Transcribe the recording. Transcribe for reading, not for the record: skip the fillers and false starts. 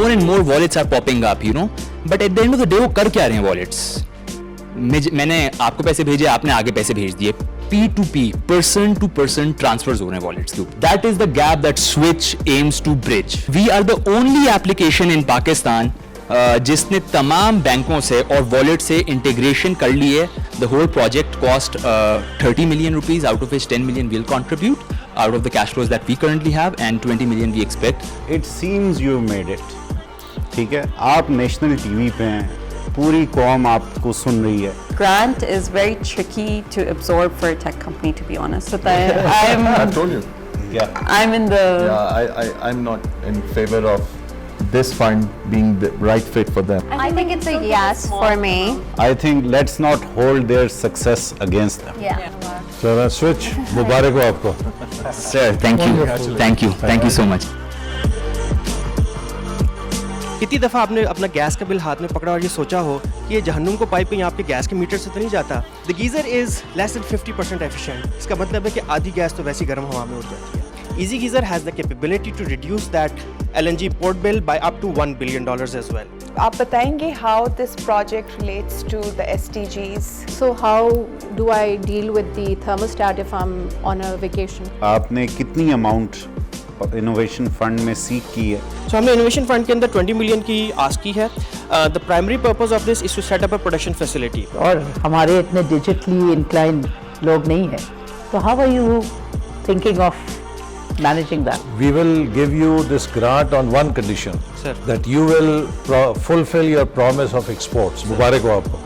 more and more wallets are popping up, you know. But at the end of the day वो कर क्या रहे हैं wallets? मैंने आपको पैसे भेजे, आपने आगे पैसे भेज दिए. P2P, person to person transfers हो रहे हैं wallets के ऊपर. That is the gap that Switch aims to bridge. We are the only application in Pakistan जिसने तमाम बैंकों से और वॉलेट से इंटीग्रेशन कर ली है. The whole project cost 30 million rupees, out of which 10 million will contribute out of the cash flows that we currently have, and 20 million we expect. It seems you made it. ठीक है, आप national TV पे हैं, पूरी कौम आपको सुन रही है. Grant is very tricky to absorb for a tech company, to be honest. So I told you. Yeah. I'm in the. Yeah, I'm not in favor of this fund being the right fit for them. I think it's a yes for me. I think let's not hold their success against them. Yeah. Sir, Switch, मुबारक हो आपको. Sir, thank you so much. कितनी दफ़ा आपने अपना gas का bill हाथ में पकड़ा और ये सोचा हो कि ये जहन्नुम को पाइपिंग आपके गैस के मीटर से तो नहीं जाता. The geyser is less than 50% efficient. इसका मतलब है कि आधी गैस तो वैसी गर्म हवा में उड़ जाती है. Easy Geyser has the capability to reduce that LNG port bill by up to $1 billion as well. आप बताएंगे how this project relates to the SDGs? So how do I deal with the thermostat if I'm on a vacation? आपने कितनी amount innovation fund में सीख की है? So हमने innovation fund के अंदर 20 मिलियन की आस्क की है. The primary purpose of this is to set up a production facility. और हमारे इतने digitally inclined लोग नहीं हैं. So how are you thinking of managing that? We will give you this grant on one condition. Sir. That you will fulfill your promise of exports. मुबारक हो आपको.